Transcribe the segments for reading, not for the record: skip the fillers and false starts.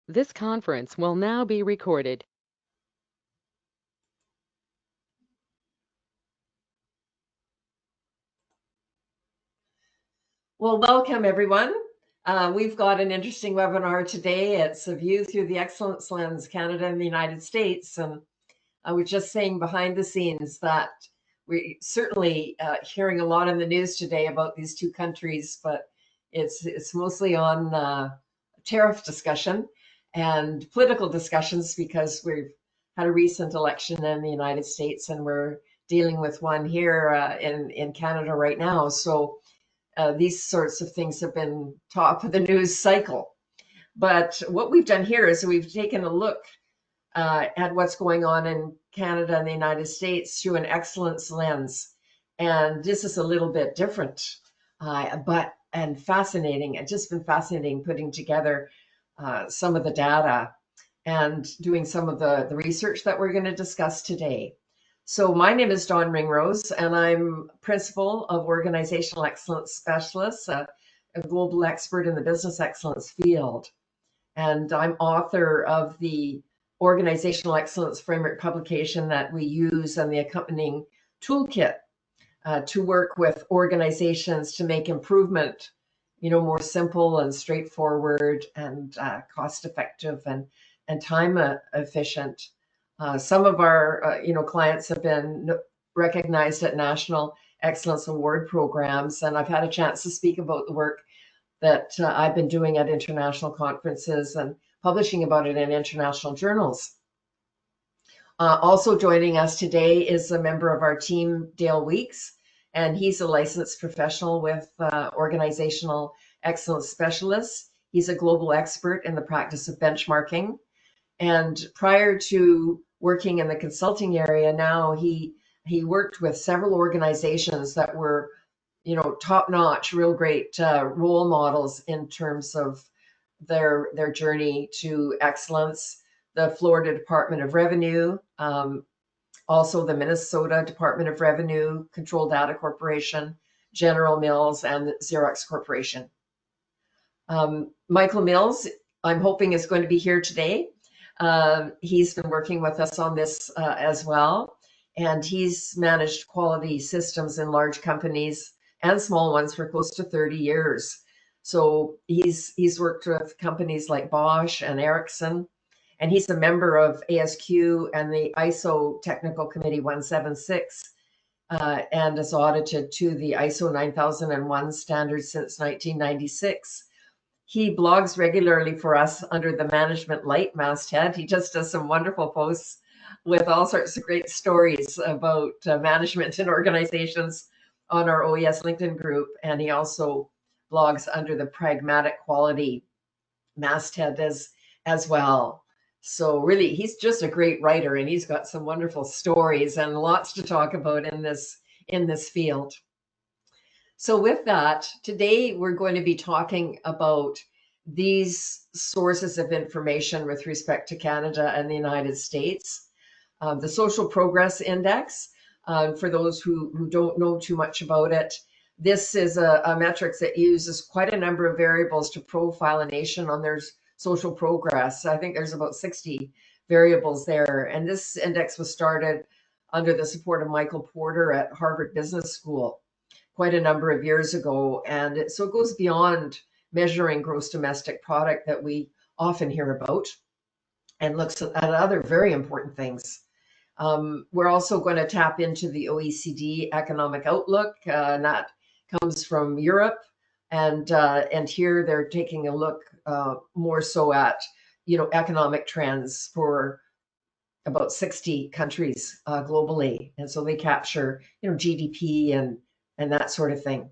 This conference will now be recorded. Well, welcome everyone. We've got an interesting webinar today. It's a view through the excellence lens, Canada and the United States. And I was just saying behind the scenes that we're certainly hearing a lot in the news today about these two countries, but it's mostly on tariff discussion and political discussions because we've had a recent election in the United States and we're dealing with one here in Canada right now. So these sorts of things have been top of the news cycle. But what we've done here is we've taken a look at what's going on in Canada and the United States through an excellence lens. And this is a little bit different, but and fascinating. It's just been fascinating putting together some of the data and doing some of the research that we're going to discuss today. So my name is Dawn Ringrose, and I'm Principal of Organizational Excellence Specialists, a global expert in the business excellence field. And I'm author of the Organizational Excellence Framework publication that we use and the accompanying toolkit to work with organizations to make improvement, more simple and straightforward and cost effective and time efficient. Some of our clients have been recognized at national excellence award programs, and I've had a chance to speak about the work that I've been doing at international conferences and publishing about it in international journals. Also joining us today is a member of our team, Dale Weeks, and he's a licensed professional with organizational excellence specialists. He's a global expert in the practice of benchmarking. And prior to working in the consulting area, now he worked with several organizations that were, top-notch, real great role models in terms of their journey to excellence. The Florida Department of Revenue, also the Minnesota Department of Revenue, Control Data Corporation, General Mills, and Xerox Corporation. Michael Mills, I'm hoping, is going to be here today. He's been working with us on this as well, and he's managed quality systems in large companies and small ones for close to 30 years. So he's worked with companies like Bosch and Ericsson, and he's a member of ASQ and the ISO Technical Committee 176, and is audited to the ISO 9001 standards since 1996. He blogs regularly for us under the Management Light masthead. He just does some wonderful posts with all sorts of great stories about management and organizations on our OES LinkedIn group. And he also blogs under the Pragmatic Quality masthead as well. So really, he's just a great writer, and he's got some wonderful stories and lots to talk about in this field. So with that, today we're going to be talking about these sources of information with respect to Canada and the United States. The Social Progress Index, for those who don't know too much about it, this is a metric that uses quite a number of variables to profile a nation on their social progress. I think there's about 60 variables there. And this index was started under the support of Michael Porter at Harvard Business School quite a number of years ago. And so it goes beyond measuring gross domestic product that we often hear about and looks at other very important things. We're also going to tap into the OECD economic outlook, and that comes from Europe. And here they're taking a look more so at, economic trends for about 60 countries globally. And so they capture, GDP and that sort of thing.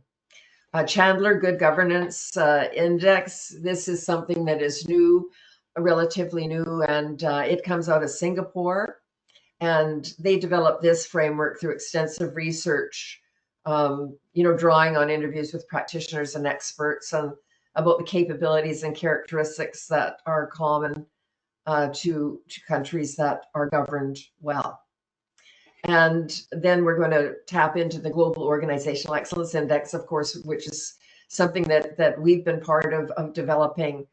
Chandler Good Governance Index. This is something that is new, relatively new, and it comes out of Singapore. And they developed this framework through extensive research, drawing on interviews with practitioners and experts and about the capabilities and characteristics that are common to countries that are governed well. And then we're going to tap into the Global Organizational Excellence Index, of course, which is something that we've been part of developing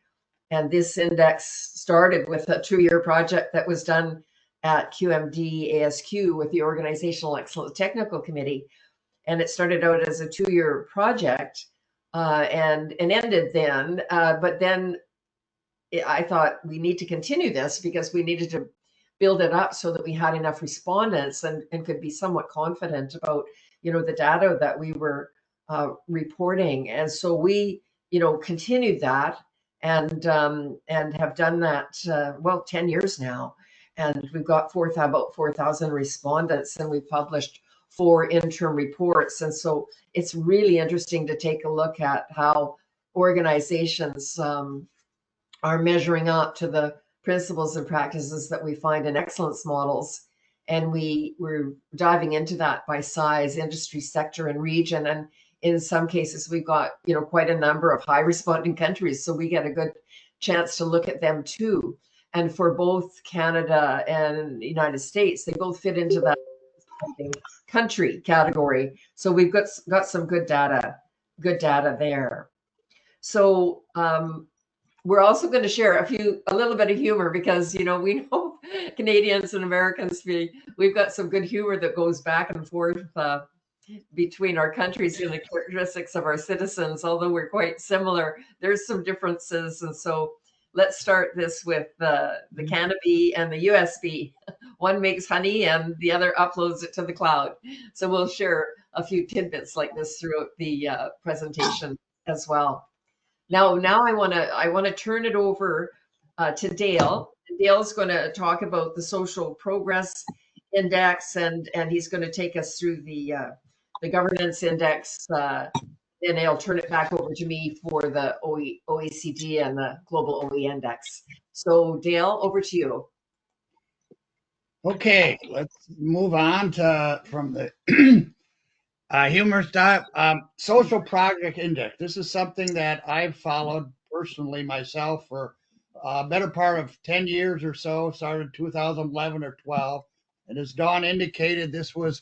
And this index started with a 2-year project that was done at QMD ASQ with the Organizational Excellence Technical Committee. And it started out as a 2-year project and ended then. But then I thought we need to continue this because we needed to build it up so that we had enough respondents and could be somewhat confident about, the data that we were reporting. And so we, continued that and have done that 10 years now. And we've got about 4,000 respondents, and we've published 4 interim reports. And so it's really interesting to take a look at how organizations are measuring up to the principles and practices that we find in excellence models. And we're diving into that by size, industry, sector, and region. And in some cases, we've got, quite a number of high responding countries. So we get a good chance to look at them too. And for both Canada and the United States, they both fit into that country category. So we've got some good data there. So we're also going to share a little bit of humor because, we know Canadians and Americans, we've got some good humor that goes back and forth between our countries and the characteristics of our citizens. Although we're quite similar, there's some differences. And so let's start this with the Canopy and the USB. One makes honey and the other uploads it to the cloud. So we'll share a few tidbits like this throughout the presentation as well. Now I want to turn it over to Dale. Dale's going to talk about the Social Progress Index, and he's going to take us through the Governance Index. And I'll turn it back over to me for the OECD and the Global OE Index. So Dale, over to you. Okay, let's move on from the humor stuff. Social Progress Index. This is something that I've followed personally myself for a better part of 10 years or so, started 2011 or 12. And as Dawn indicated, this was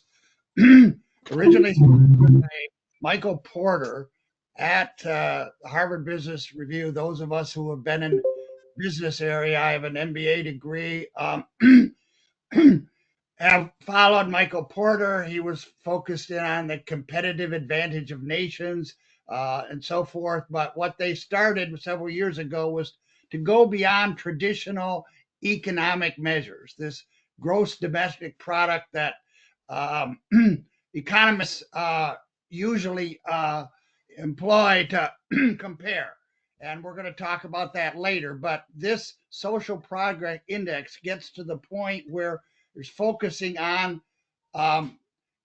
originally by Michael Porter at Harvard Business Review. Those of us who have been in business area, I have an MBA degree. Have followed Michael Porter. He was focused in on the competitive advantage of nations and so forth. But what they started several years ago was to go beyond traditional economic measures, this gross domestic product that economists usually employ to compare. And we're going to talk about that later. But this Social Progress Index gets to the point where there's focusing on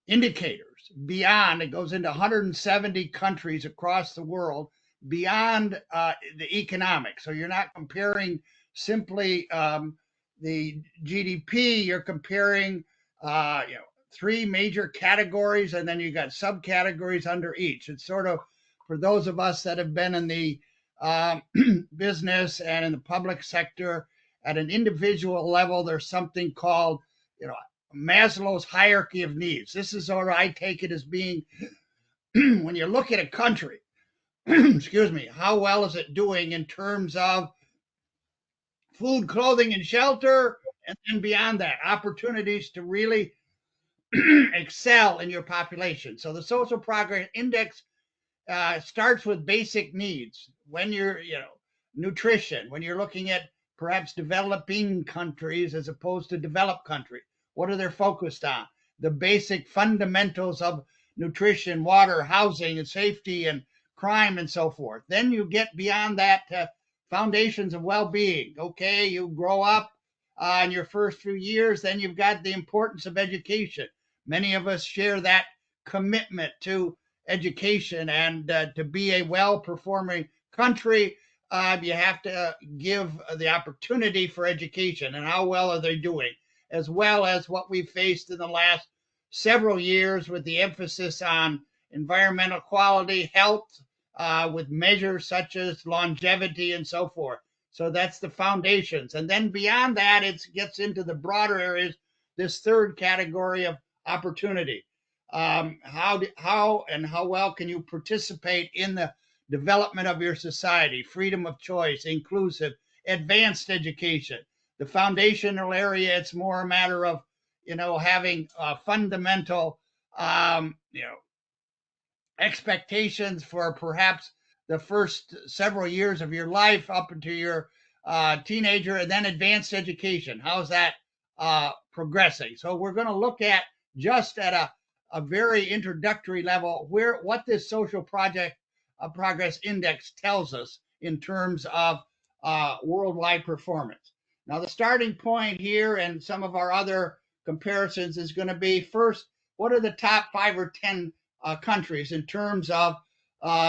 indicators beyond. It goes into 170 countries across the world beyond the economic. So you're not comparing simply the GDP. You're comparing 3 major categories, and then you got subcategories under each. It's sort of, for those of us that have been in the business and in the public sector, at an individual level, there's something called Maslow's hierarchy of needs. This is sort of, I take it as being when you look at a country, excuse me, how well is it doing in terms of food, clothing, and shelter, and then beyond that, opportunities to really excel in your population. So the Social Progress Index starts with basic needs. When you're, nutrition, when you're looking at perhaps developing countries as opposed to developed countries, what are they focused on? The basic fundamentals of nutrition, water, housing, and safety, and crime, and so forth. Then you get beyond that to foundations of well-being. Okay, you grow up in your first few years, then you've got the importance of education. Many of us share that commitment to education, and to be a well-performing country, you have to give the opportunity for education. And how well are they doing? As well as what we've faced in the last several years with the emphasis on environmental quality, health, with measures such as longevity and so forth. So that's the foundations. And then beyond that, it gets into the broader areas, this third category of opportunity. How and how well can you participate in the development of your society, freedom of choice, inclusive, advanced education. The foundational area, it's more a matter of, having fundamental, expectations for perhaps the first several years of your life up into your teenager, and then advanced education. How's that progressing? So we're going to look at just at a very introductory level what this social project progress index tells us in terms of worldwide performance. Now, the starting point here and some of our other comparisons is going to be first, what are the top 5 or 10 countries in terms of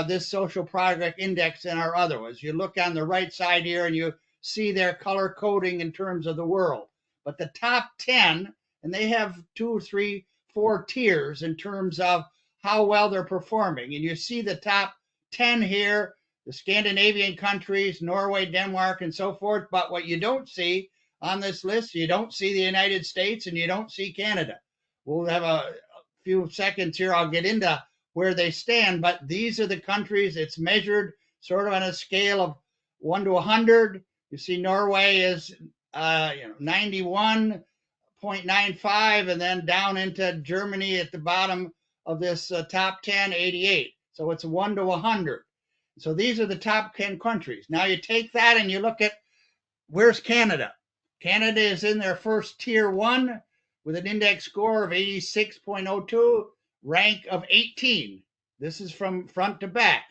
this social progress index and our other ones? You look on the right side here and you see their color coding in terms of the world. But the top 10, and they have 2, 3, 4 tiers in terms of how well they're performing. And you see the top 10 here, the Scandinavian countries, Norway, Denmark, and so forth. But what you don't see on this list, you don't see the United States and you don't see Canada. We'll have a few seconds here. I'll get into where they stand, but these are the countries. It's measured sort of on a scale of 1 to 100. You see Norway is 91.95, and then down into Germany at the bottom of this top 10, 88. So it's 1 to 100. So these are the top 10 countries. Now you take that and you look at where's Canada. Canada is in their first tier 1 with an index score of 86.02, rank of 18. This is from front to back.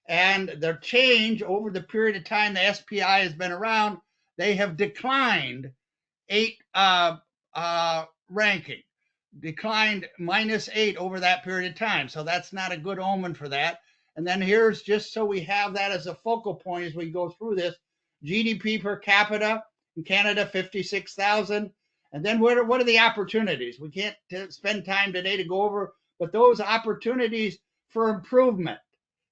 And their change over the period of time the SPI has been around, they have declined 8 ranking, declined -8 over that period of time. So that's not a good omen for that. And then here's, just so we have that as a focal point as we go through this, GDP per capita in Canada, 56,000. And then what are the opportunities? We can't spend time today to go over, but those opportunities for improvement.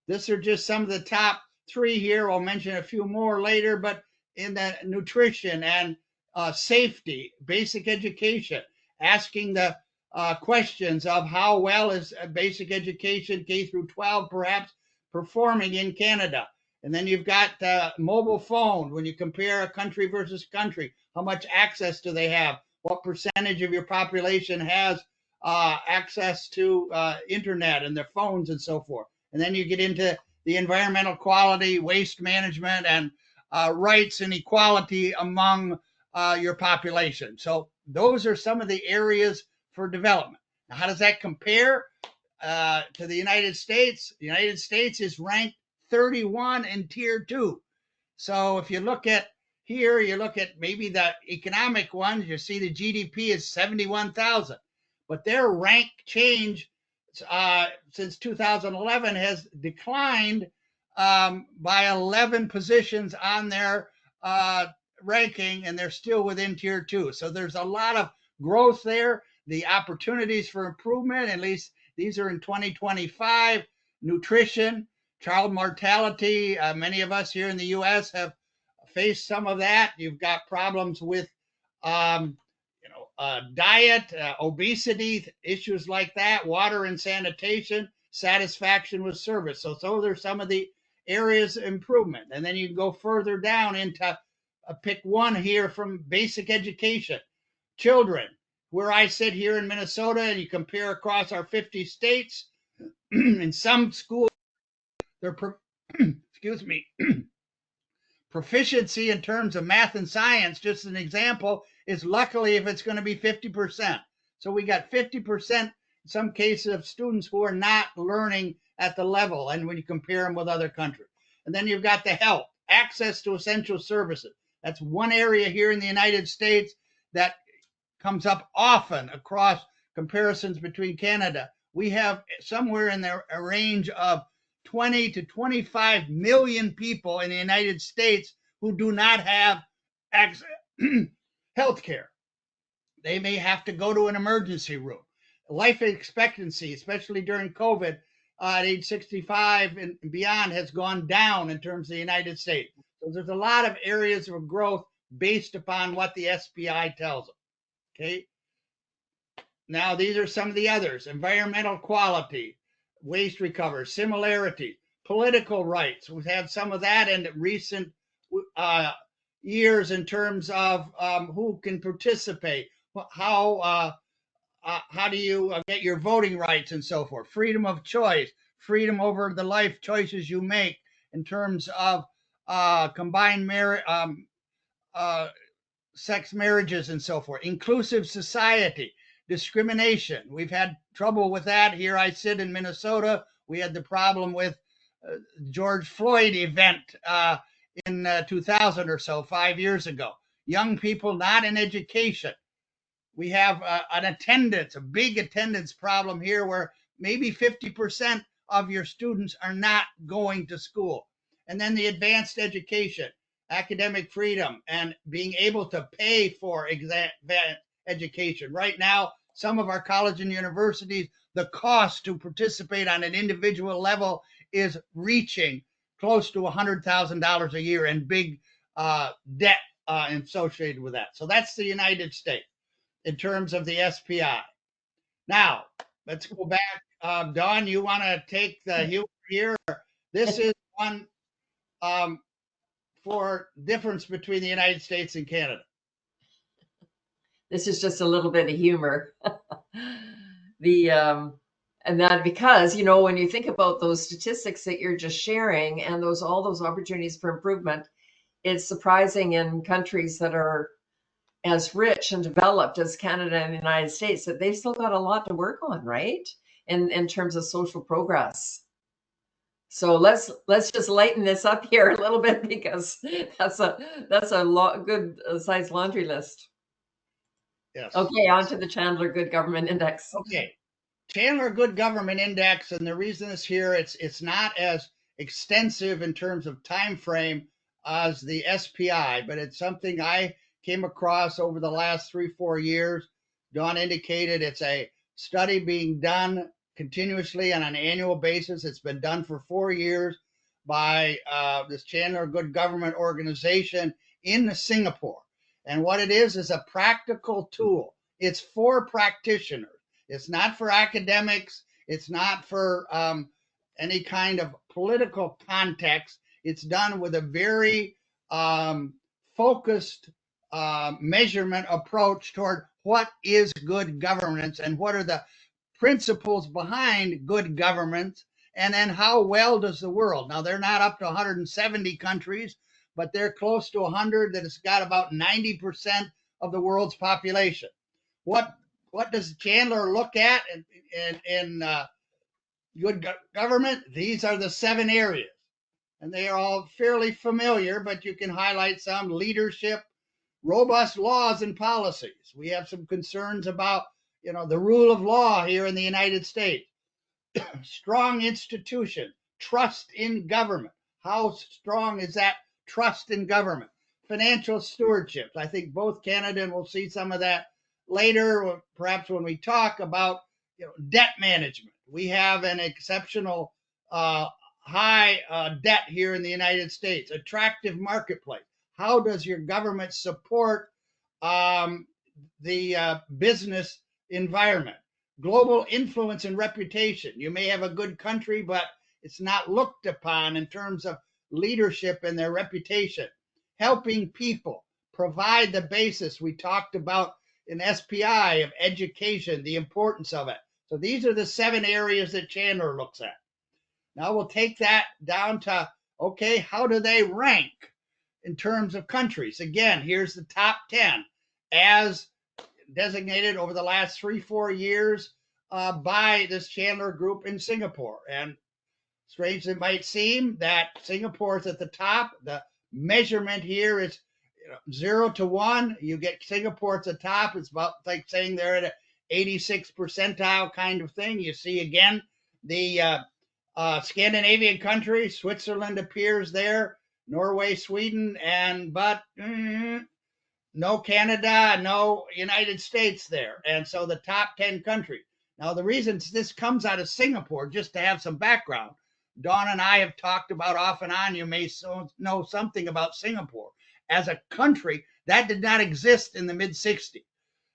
These are just some of the top 3 here. I'll mention a few more later, but in the nutrition and safety, basic education, asking the questions of how well is basic education, K through 12 perhaps, performing in Canada. And then you've got mobile phone. When you compare a country versus country, how much access do they have? What percentage of your population has access to internet and their phones and so forth? And then you get into the environmental quality, waste management, and rights and equality among your population. So those are some of the areas for development. Now, how does that compare to the United States? The United States is ranked 31 in tier 2. So if you look at here, you look at maybe the economic ones, you see the GDP is 71,000, but their rank change since 2011 has declined by 11 positions on their ranking, and they're still within tier 2. So there's a lot of growth there. The opportunities for improvement, at least these are in 2025, nutrition, child mortality. Many of us here in the U.S. have faced some of that. You've got problems with diet, obesity, issues like that, water and sanitation, satisfaction with service. So those are some of the areas of improvement. And then you can go further down into pick one here from basic education. Children, where I sit here in Minnesota, and you compare across our 50 states, in some schools, their excuse me, proficiency in terms of math and science, just an example, is luckily if it's going to be 50%. So we got 50% in some cases of students who are not learning at the level, and when you compare them with other countries. And then you've got the health, access to essential services. That's one area here in the United States that comes up often across comparisons between Canada. We have somewhere in the range of 20 to 25 million people in the United States who do not have access health care. They may have to go to an emergency room. Life expectancy, especially during COVID, at age 65 and beyond, has gone down in terms of the United States. So there's a lot of areas of growth based upon what the SPI tells them. Okay. Now, these are some of the others: environmental quality, waste recovery, similarity, political rights. We've had some of that in recent years in terms of who can participate, how do you get your voting rights and so forth, freedom of choice, freedom over the life choices you make in terms of combined marriage, sex marriages and so forth, inclusive society, discrimination. We've had trouble with that. Here I sit in Minnesota. We had the problem with George Floyd event in 2000 or so, 5 years ago. Young people not in education. We have an attendance, a big attendance problem here where maybe 50% of your students are not going to school. And then the advanced education, academic freedom, and being able to pay for education. Right now, some of our colleges and universities, the cost to participate on an individual level is reaching close to $100,000 a year, and big debt associated with that. So that's the United States in terms of the SPI. Now, let's go back. Dawn, you want to take the humor here? This is one for difference between the United States and Canada. This is just a little bit of humor. And that because, you know, when you think about those statistics that you're just sharing and all those opportunities for improvement, it's surprising in countries that are as rich and developed as Canada and the United States that they've still got a lot to work on, right? In terms of social progress. So let's just lighten this up here a little bit, because that's a good size laundry list. Yes. Okay, on to the Chandler Good Government Index. Okay, Chandler Good Government Index, and the reason is here, it's not as extensive in terms of time frame as the SPI, but it's something I came across over the last 3-4 years. Dawn indicated it's a study being done continuously on an annual basis. It's been done for 4 years by this Chandler Good Government organization in Singapore. And what it is a practical tool. It's for practitioners. It's not for academics. It's not for any kind of political context. It's done with a very focused measurement approach toward what is good governance and what are the principles behind good governance, and then how well does the world. Now, they're not up to 170 countries, but they're close to 100 that has got about 90% of the world's population. What does Chandler look at in good government? These are the 7 areas, and they are all fairly familiar, but you can highlight some: leadership, robust laws and policies. We have some concerns about, the rule of law here in the United States. Strong institution, trust in government. How strong is that trust in government? Financial stewardship. I think both Canada, and we'll see some of that later, perhaps when we talk about debt management. We have an exceptional high debt here in the United States. Attractive marketplace. How does your government support the business environment? Global influence and reputation. You may have a good country, but it's not looked upon in terms of leadership and their reputation. Helping people, provide the basis we talked about in SPI of education, the importance of it. So these are the 7 areas that Chandler looks at. Now we'll take that down to, okay, how do they rank in terms of countries? Again, here's the top 10 as designated over the last 3-4 years by this Chandler group in Singapore. And strange as it might seem, that Singapore is at the top. The measurement here is 0 to 1. You get Singapore at the top. It's about like saying they're at an 86th percentile kind of thing. You see again the Scandinavian countries. Switzerland appears there, Norway, Sweden, but no Canada, no United States there. And so the top 10 countries. Now, the reason this comes out of Singapore, just to have some background, Dawn and I have talked about off and on, you may know something about Singapore. As a country, that did not exist in the mid-60s.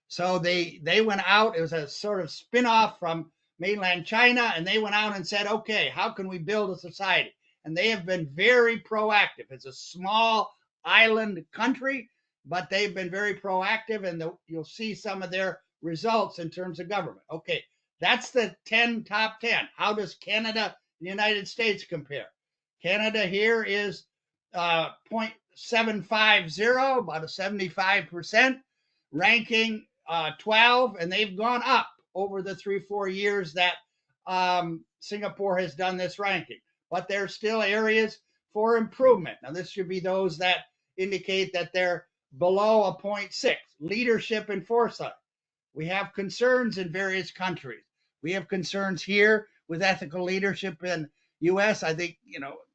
So they went out, it was a sort of spin-off from mainland China, and they went out and said, okay, how can we build a society? and they have been very proactive. It's a small island country, but they've been very proactive, and you'll see some of their results in terms of government. Okay, that's the top 10. How does Canada, the United States compare? Canada here is 0.750, about a 75%, ranking 12, and they've gone up over the 3-4 years that Singapore has done this ranking. But there's still areas for improvement. Now, this should be those that indicate that they're below a 0.6. Leadership and foresight. We have concerns in various countries. We have concerns here with ethical leadership in U.S. I think,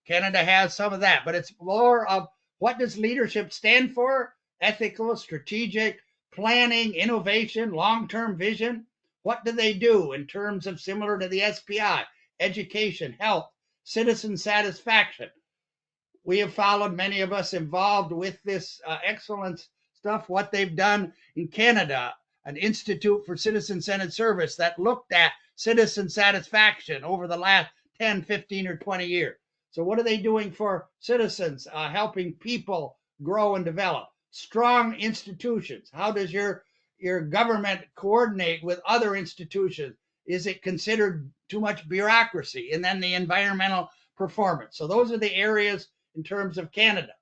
Canada has some of that, but it's more of what does leadership stand for? Ethical, strategic, planning, innovation, long-term vision. What do they do in terms of similar to the SPI, education, health, citizen satisfaction? We have followed, many of us involved with this excellence stuff, what they've done in Canada, an Institute for Citizen-Centered Service that looked at citizen satisfaction over the last 10, 15, or 20 years. So what are they doing for citizens, helping people grow and develop? Strong institutions. How does your government coordinate with other institutions? Is it considered too much bureaucracy? And then the environmental performance. So those are the areas in terms of Canada.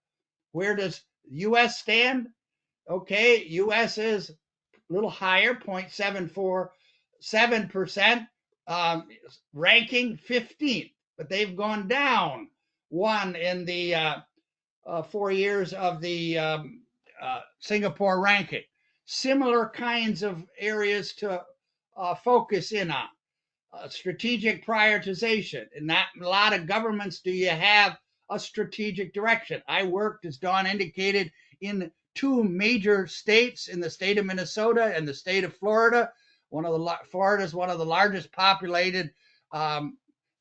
Where does the U.S. stand? Okay, U.S. is a little higher, 0.747%, ranking 15th, but they've gone down one in the 4 years of the Singapore ranking. Similar kinds of areas to focus in on. Strategic prioritization. In not a lot of governments do you have a strategic direction. I worked, as Dawn indicated, in 2 major states, in the state of Minnesota and the state of Florida. Florida is one of the largest populated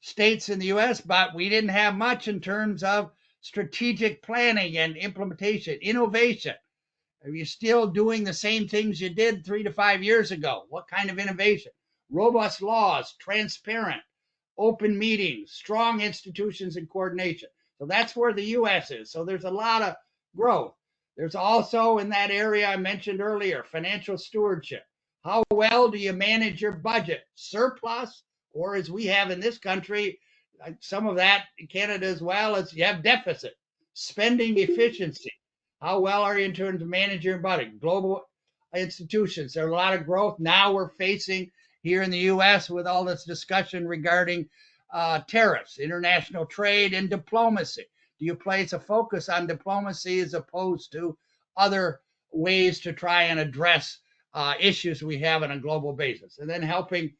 states in the U.S., but we didn't have much in terms of strategic planning and implementation, innovation. Are you still doing the same things you did 3 to 5 years ago? What kind of innovation? Robust laws, transparent, open meetings, strong institutions and coordination. So that's where the U.S. is. So there's a lot of growth. There's also in that area I mentioned earlier, financial stewardship. How well do you manage your budget? Surplus, or as we have in this country, some of that in Canada as well, as you have deficit. Spending efficiency. How well are you in terms of managing your budget? Global institutions. There's a lot of growth. Now we're facing here in the U.S. with all this discussion regarding tariffs, international trade, and diplomacy. Do you place a focus on diplomacy as opposed to other ways to try and address issues we have on a global basis? And then helping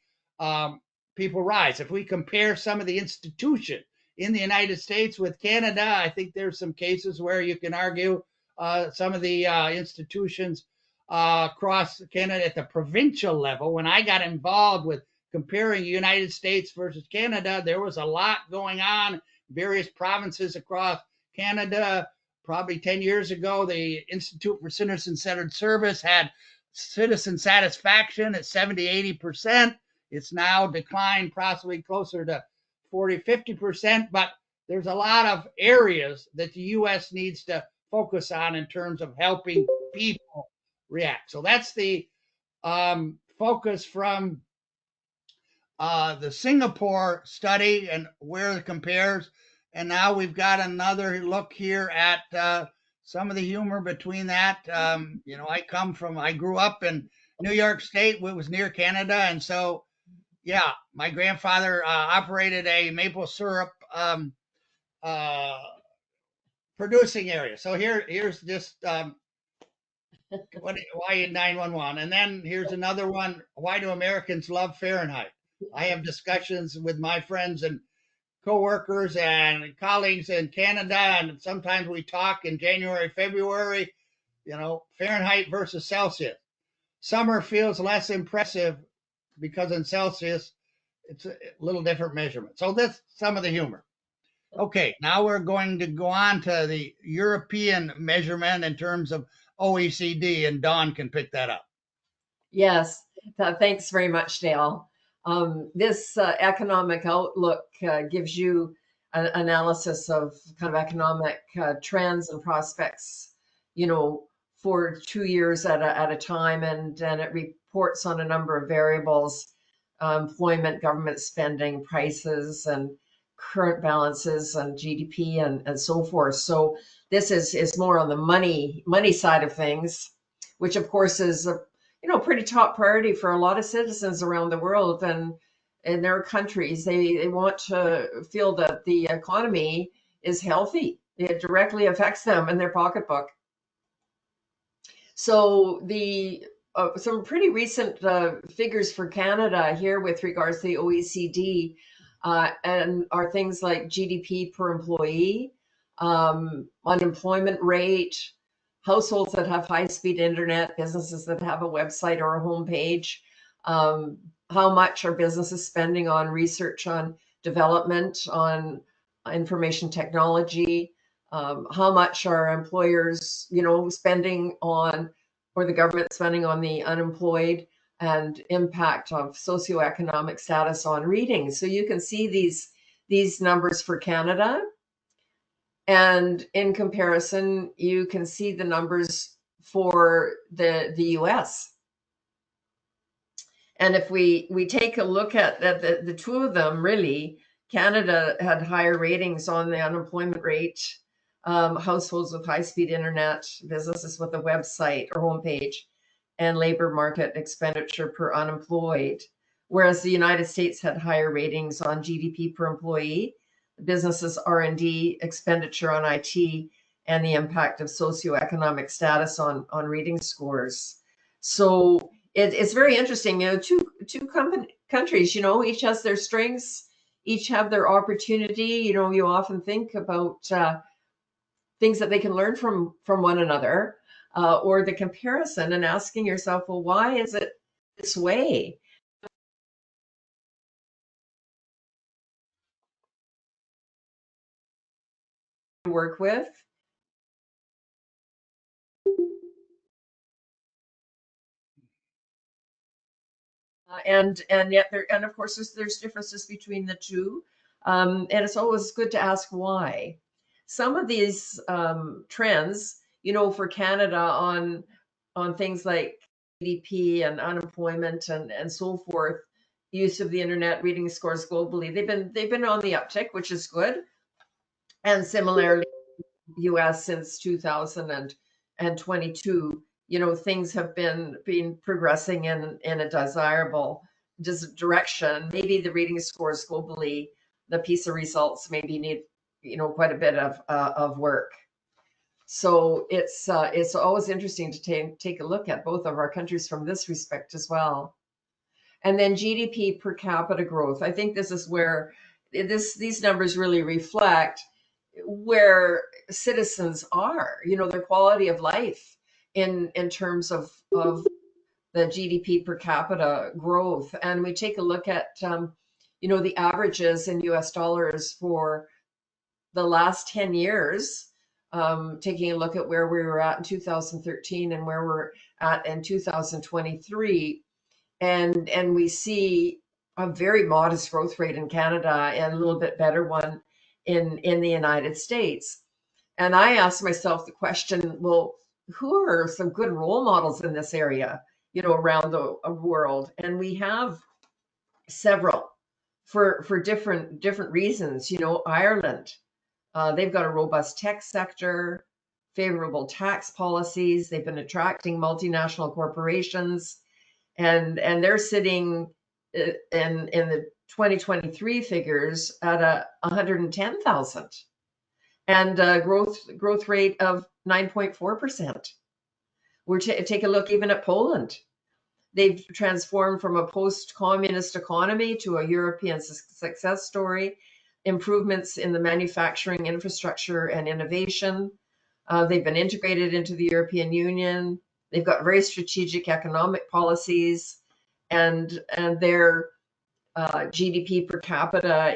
people rise. If we compare some of the institutions in the United States with Canada, I think there's some cases where you can argue some of the institutions across Canada at the provincial level. When I got involved with comparing the United States versus Canada, there was a lot going on, various provinces across Canada. Probably 10 years ago, the Institute for Citizen-Centered Service had citizen satisfaction at 70-80%. It's now declined possibly closer to 40-50%, but there's a lot of areas that the U.S. needs to focus on in terms of helping people react. So that's the focus from the Singapore study and where it compares. And now we've got another look here at some of the humor between that. I grew up in New York State, which was near Canada. And so, yeah, my grandfather operated a maple syrup producing area. So here's just why 911. And then here's another one. Why do Americans love Fahrenheit? I have discussions with my friends and coworkers and colleagues in Canada, and sometimes we talk in January, February, Fahrenheit versus Celsius. Summer feels less impressive because in Celsius, it's a little different measurement. So that's some of the humor. Okay, now we're going to go on to the European measurement in terms of OECD, and Dawn can pick that up. Yes, thanks very much, Dale. This economic outlook gives you analysis of kind of economic trends and prospects, for 2 years at a time, and it reports on a number of variables: employment, government spending, prices, and current balances, and GDP, and so forth. So this is more on the money side of things, which of course is a pretty top priority for a lot of citizens around the world, and in their countries. They want to feel that the economy is healthy. It directly affects them and their pocketbook. So the some pretty recent figures for Canada here with regards to the OECD, and are things like GDP per employee, unemployment rate, households that have high-speed internet, businesses that have a website or a homepage, how much are businesses spending on research, on development, on information technology, how much are employers, spending on, or the government spending on the unemployed, and impact of socioeconomic status on reading. So you can see these numbers for Canada, and in comparison, you can see the numbers for the US. And if we take a look at the two of them, really, Canada had higher ratings on the unemployment rate, households with high-speed internet, businesses with a website or homepage, and labor market expenditure per unemployed, whereas the United States had higher ratings on GDP per employee, businesses R&D, expenditure on IT, and the impact of socioeconomic status on reading scores. So it's very interesting. Two countries, each has their strengths, each have their opportunity. You often think about things that they can learn from one another, or the comparison, and asking yourself, well, why is it this way? To work with. And yet and of course there's differences between the two, and it's always good to ask why. Some of these trends, for Canada, on things like GDP and unemployment, and so forth, use of the internet, reading scores globally, they've been on the uptick, which is good. And similarly, US since 2022, things have been progressing in a desirable direction. Maybe the reading scores globally, the PISA results maybe need, quite a bit of work. So it's always interesting to take a look at both of our countries from this respect as well. And then GDP per capita growth. I think this is where these numbers really reflect where citizens are, their quality of life in terms of the GDP per capita growth. And we take a look at, the averages in US dollars for the last 10 years, taking a look at where we were at in 2013 and where we're at in 2023. And we see a very modest growth rate in Canada and a little bit better one in the United States. And I asked myself the question, well, who are some good role models in this area, around the world? And we have several for different reasons. Ireland, they've got a robust tech sector, favorable tax policies. They've been attracting multinational corporations, and they're sitting in the 2023 figures at 110,000, and a growth rate of 9.4%. Take a look even at Poland. They've transformed from a post-communist economy to a European success story, improvements in the manufacturing infrastructure and innovation. They've been integrated into the European Union. They've got very strategic economic policies, and their GDP per capita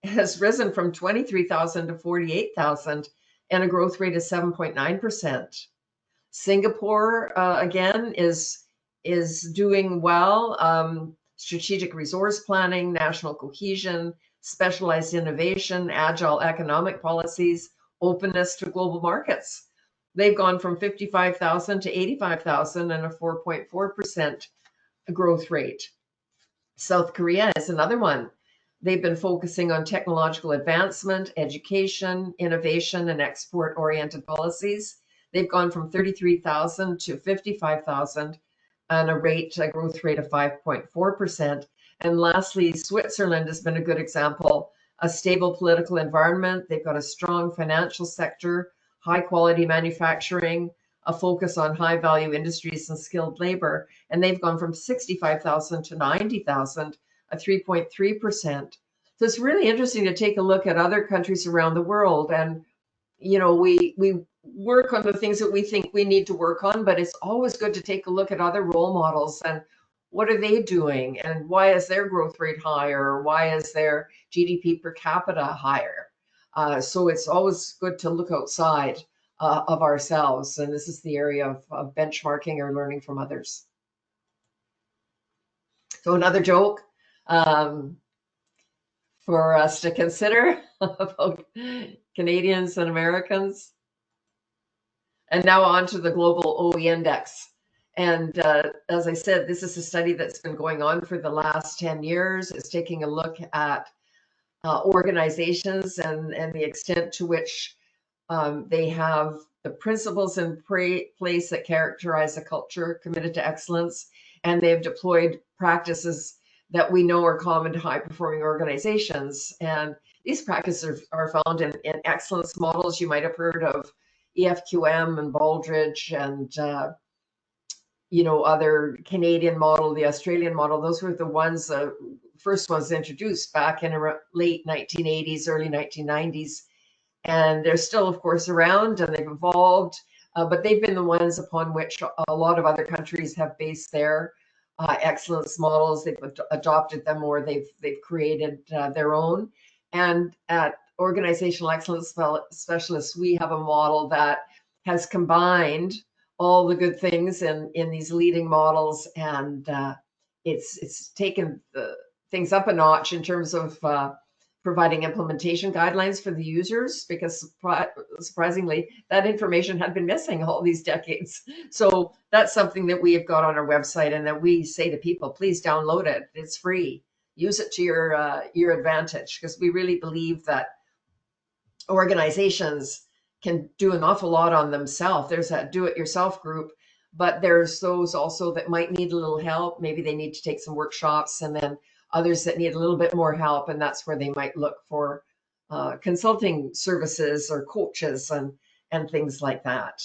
has risen from 23,000 to 48,000, and a growth rate of 7.9%. Singapore, again, is doing well. Strategic resource planning, national cohesion, specialized innovation, agile economic policies, openness to global markets. They've gone from 55,000 to 85,000 and a 4.4% growth rate. South Korea is another one. They've been focusing on technological advancement, education, innovation, and export-oriented policies. They've gone from 33,000 to 55,000 and a growth rate of 5.4%. And lastly, Switzerland has been a good example. A stable political environment. They've got a strong financial sector, high quality manufacturing, a focus on high value industries and skilled labor. And they've gone from 65,000 to 90,000, a 3.3%. So it's really interesting to take a look at other countries around the world. And, you know, we work on the things that we think we need to work on, but it's always good to take a look at other role models and what are they doing and why is their growth rate higher or why is their GDP per capita higher. So it's always good to look outside of ourselves. And this is the area of benchmarking or learning from others. So another joke for us to consider about Canadians and Americans. And now on to the global OE index. And as I said, this is a study that's been going on for the last 10 years. It's taking a look at organizations and the extent to which they have the principles in place that characterize a culture committed to excellence, and they've deployed practices that we know are common to high-performing organizations. And these practices are found in excellence models. You might have heard of EFQM and Baldrige and other Canadian model, the Australian model. Those were the ones, first ones introduced back in the late 1980s, early 1990s. And they're still, of course, around and they've evolved, but they've been the ones upon which a lot of other countries have based their excellence models. They've adopted them or they've created their own. And at Organizational Excellence Specialists, we have a model that has combined all the good things in these leading models, and it's taken things up a notch in terms of providing implementation guidelines for the users, because surprisingly, that information had been missing all these decades. So that's something that we have got on our website and that we say to people, please download it. It's free. Use it to your advantage, because we really believe that organizations can do an awful lot on themselves. There's that do-it-yourself group, but there's those also that might need a little help. Maybe they need to take some workshops, and then others that need a little bit more help, and that's where they might look for consulting services or coaches and things like that.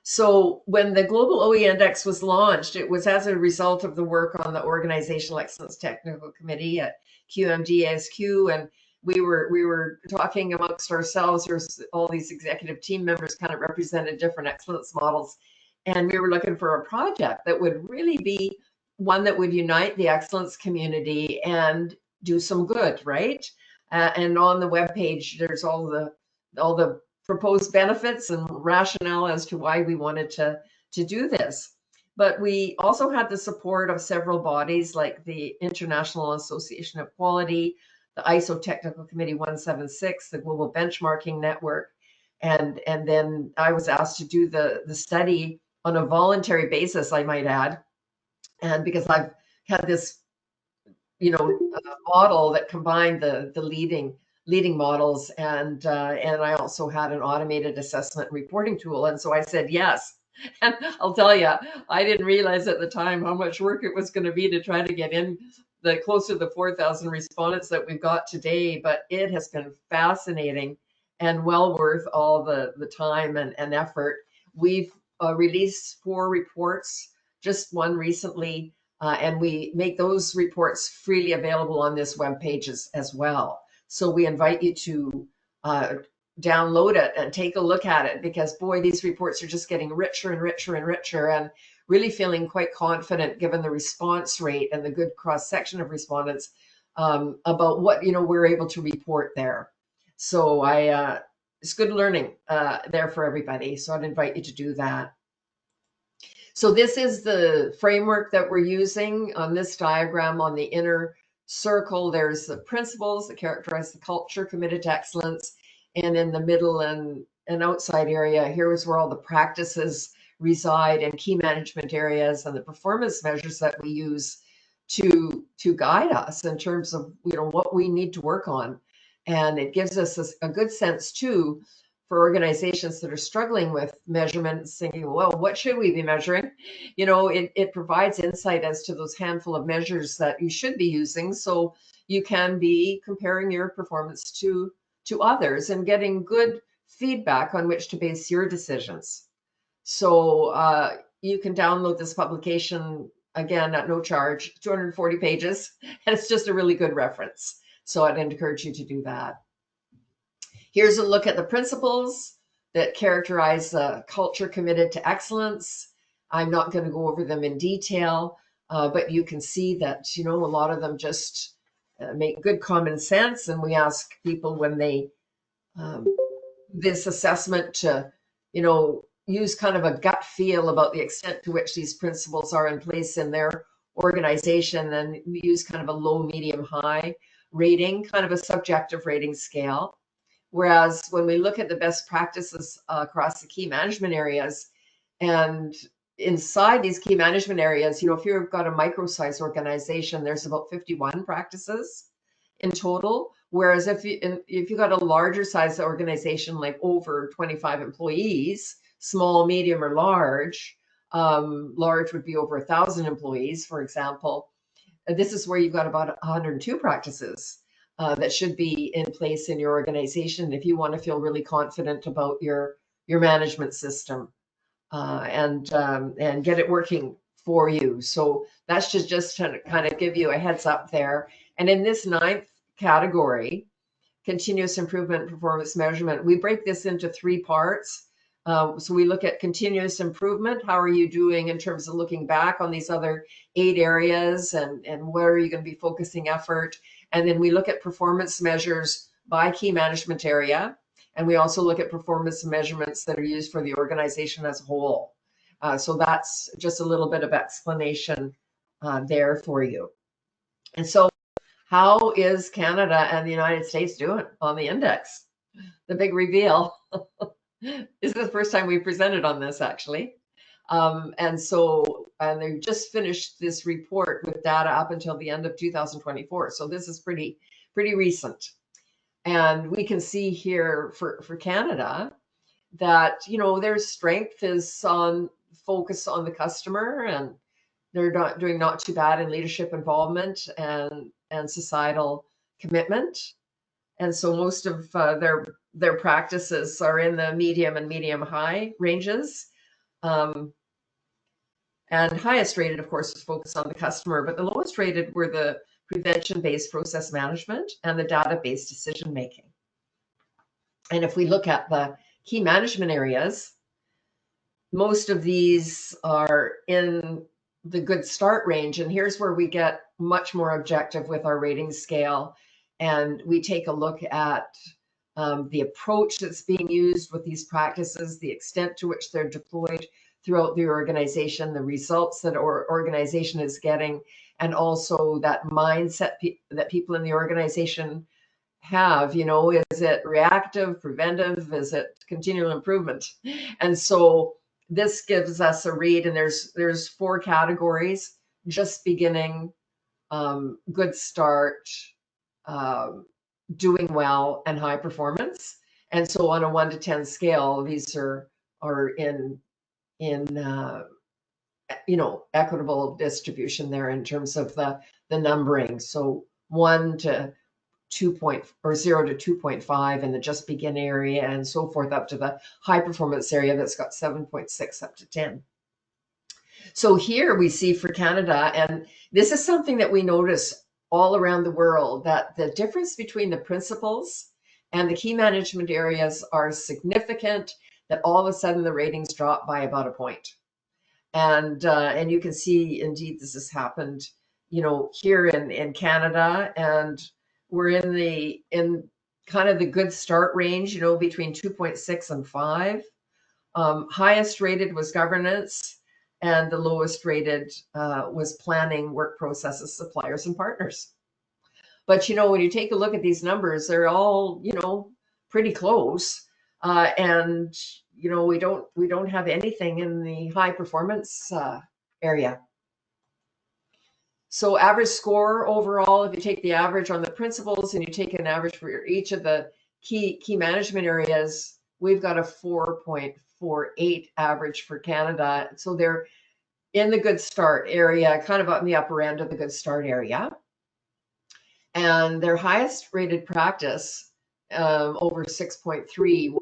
So when the Global OE Index was launched, it was as a result of the work on the Organizational Excellence Technical Committee at QMDSQ, and we were talking amongst ourselves. There's all these executive team members kind of represented different excellence models, and we were looking for a project that would really be one that would unite the excellence community and do some good, right? And on the webpage, there's all the proposed benefits and rationale as to why we wanted to do this. But we also had the support of several bodies like the International Association of Quality, the ISO Technical Committee 176, the Global Benchmarking Network, and then I was asked to do the study on a voluntary basis, I might add. And because I've had this, model that combined the leading models, and I also had an automated assessment reporting tool, and so I said yes. And I'll tell you, I didn't realize at the time how much work it was going to be to try to get in the close to the 4,000 respondents that we've got today, but it has been fascinating and well worth all the time and effort. We've released 4 reports, just one recently, and we make those reports freely available on this webpage as well. So we invite you to download it and take a look at it, because boy, these reports are just getting richer and richer and richer, and really feeling quite confident given the response rate and the good cross section of respondents about what we're able to report there. So it's good learning there for everybody. So I'd invite you to do that. So this is the framework that we're using on this diagram. On the inner circle, there's the principles that characterize the culture committed to excellence. And in the middle and outside area, here is where all the practices reside and key management areas and the performance measures that we use to guide us in terms of what we need to work on. And it gives us a good sense too for organizations that are struggling with measurements, thinking, well, what should we be measuring? It provides insight as to those handful of measures that you should be using, so you can be comparing your performance to others and getting good feedback on which to base your decisions. So you can download this publication again at no charge, 240 pages, and it's just a really good reference. So I'd encourage you to do that. Here's a look at the principles that characterize the culture committed to excellence. I'm not going to go over them in detail, but you can see that, a lot of them just make good common sense. And we ask people when they, this assessment to, use kind of a gut feel about the extent to which these principles are in place in their organization, and we use kind of a low, medium, high rating, kind of a subjective rating scale. Whereas when we look at the best practices across the key management areas, and inside these key management areas, if you've got a micro-size organization, there's about 51 practices in total. Whereas if you've got a larger size organization, like over 25 employees, small, medium, or large, large would be over 1,000 employees, for example. This is where you've got about 102 practices that should be in place in your organization if you want to feel really confident about your management system and get it working for you. So that's just to kind of give you a heads up there. And in this 9th category, continuous improvement performance measurement, we break this into 3 parts. So we look at continuous improvement. How are you doing in terms of looking back on these other 8 areas, and where are you going to be focusing effort? And then we look at performance measures by key management area. And we also look at performance measurements that are used for the organization as a whole. So that's just a little bit of explanation there for you. And so how is Canada and the United States doing on the index? The big reveal. This is the first time we presented on this, actually. And they just finished this report with data up until the end of 2024. So this is pretty recent. And we can see here for Canada that, their strength is on focus on the customer, and they're doing not too bad in leadership involvement and societal commitment. And so most of their practices are in the medium and medium high ranges. And highest rated, of course, is focused on the customer, but the lowest rated were the prevention-based process management and the data-based decision making. And if we look at the key management areas, most of these are in the good start range. And here's where we get much more objective with our rating scale. And we take a look at the approach that's being used with these practices, the extent to which they're deployed throughout the organization, the results that our organization is getting, and also that mindset that people in the organization have. Is it reactive, preventive? Is it continual improvement? And so this gives us a read, and there's 4 categories: just beginning, good start, doing well, and high performance. And so on a 1 to 10 scale, these are in equitable distribution there in terms of the numbering. So 1 to 0 to 2.5 in the just begin area, and so forth up to the high performance area that's got 7.6 up to 10. So here we see for Canada, and this is something that we notice all around the world, that the difference between the principles and the key management areas are significant, that all of a sudden the ratings drop by about a point. And you can see, indeed, this has happened, here in Canada, and we're in kind of the good start range, between 2.6 and 5. Highest rated was governance, and the lowest rated was planning, work processes, suppliers, and partners. But, when you take a look at these numbers, they're all, pretty close. And, we don't have anything in the high performance area. So average score overall, if you take the average on the principles and you take an average for each of the key management areas, we've got a 4.48 average for Canada. So they're in the good start area, kind of on the upper end of the good start area. And their highest rated practice, over 6.3, was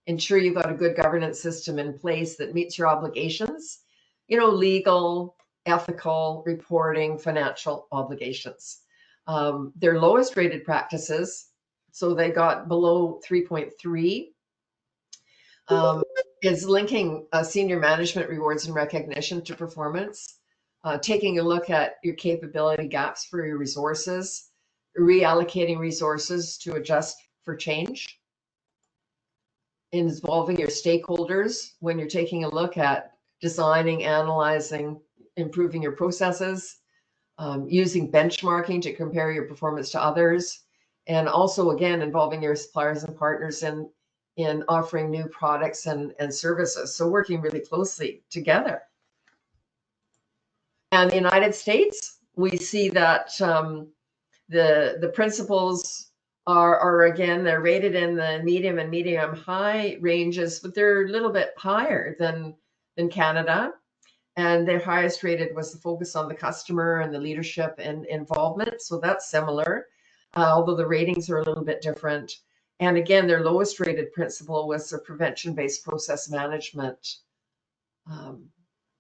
ensure you've got a good governance system in place that meets your obligations, legal, ethical, reporting, financial obligations. Their lowest rated practices, so they got below 3.3, is linking senior management rewards and recognition to performance, taking a look at your capability gaps for your resources, reallocating resources to adjust for change, involving your stakeholders when you're taking a look at designing, analyzing, improving your processes, using benchmarking to compare your performance to others, and also, again, involving your suppliers and partners in offering new products and services. So working really closely together. And the United States, we see that the principles are again, they're rated in the medium and medium high ranges, but they're a little bit higher than Canada. And their highest rated was the focus on the customer and the leadership and involvement. So that's similar, although the ratings are a little bit different. And again, their lowest rated principle was the prevention-based process management.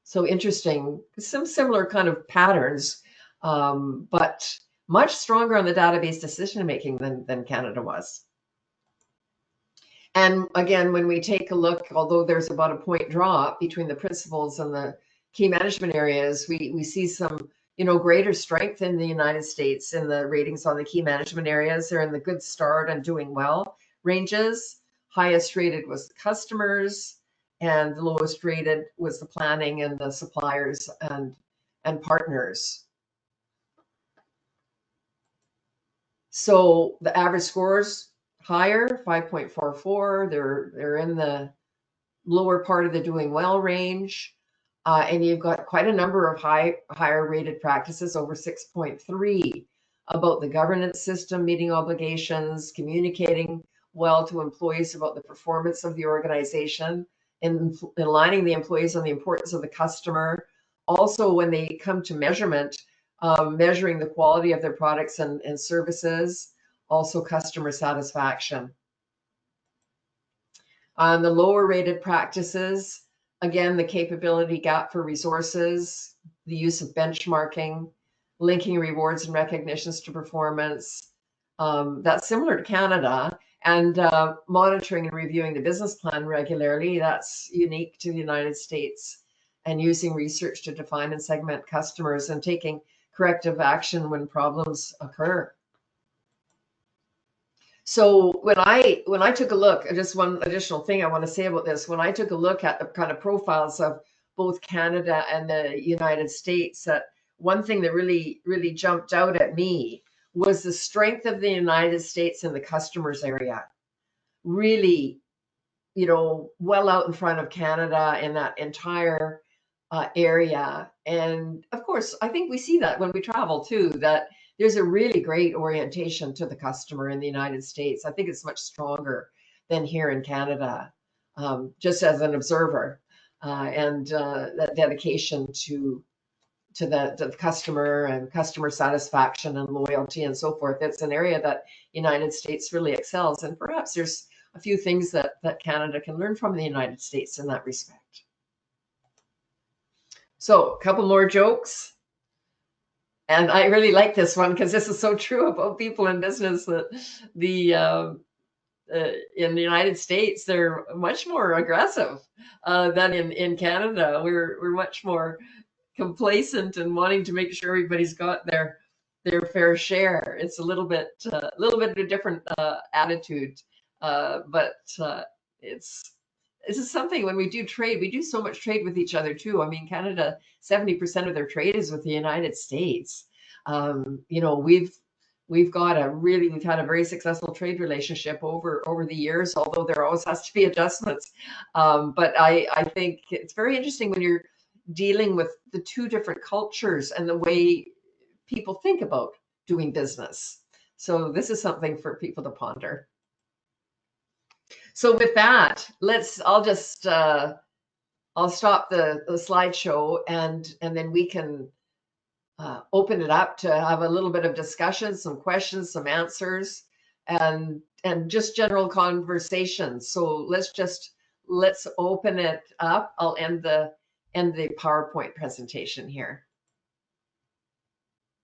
So interesting, some similar kind of patterns, but much stronger on the database decision-making than Canada was. And again, when we take a look, although there's about a point drop between the principles and the key management areas, we see some, greater strength in the United States in the ratings on the key management areas. They're in the good start and doing well ranges. Highest rated was the customers, and the lowest rated was the planning and the suppliers and partners. So the average scores higher, 5.44. They're in the lower part of the doing well range. And you've got quite a number of higher rated practices, over 6.3, about the governance system, meeting obligations, communicating well to employees about the performance of the organization, and aligning the employees on the importance of the customer. Also, when they come to measurement, measuring the quality of their products and services, also customer satisfaction. On the lower rated practices, again, the capability gap for resources, the use of benchmarking, linking rewards and recognitions to performance. That's similar to Canada. And monitoring and reviewing the business plan regularly, that's unique to the United States. And using research to define and segment customers and taking corrective action when problems occur. So when I took a look, just one additional thing I want to say about this, when I took a look at the kind of profiles of both Canada and the United States, one thing that really, really jumped out at me was the strength of the United States in the customers area. Really, well out in front of Canada in that entire area. And of course, I think we see that when we travel too, that there's a really great orientation to the customer in the United States. I think it's much stronger than here in Canada, just as an observer, and that dedication to the customer and customer satisfaction and loyalty and so forth. It's an area that United States really excels, and perhaps there's a few things that Canada can learn from the United States in that respect. So a couple more jokes. And I really like this one because this is so true about people in business, that in the United States, they're much more aggressive than in Canada. We're much more complacent and wanting to make sure everybody's got their fair share. It's a little bit of a different attitude, but this is something. When we do trade, we do so much trade with each other too. I mean, Canada, 70% of their trade is with the United States. we've had a very successful trade relationship over the years, although there always has to be adjustments. But I think it's very interesting when you're dealing with the two different cultures and the way people think about doing business. So this is something for people to ponder. So with that, I'll stop the slideshow, and then we can open it up to have a little bit of discussion, some questions, some answers, and just general conversation. So let's open it up. I'll end the PowerPoint presentation here.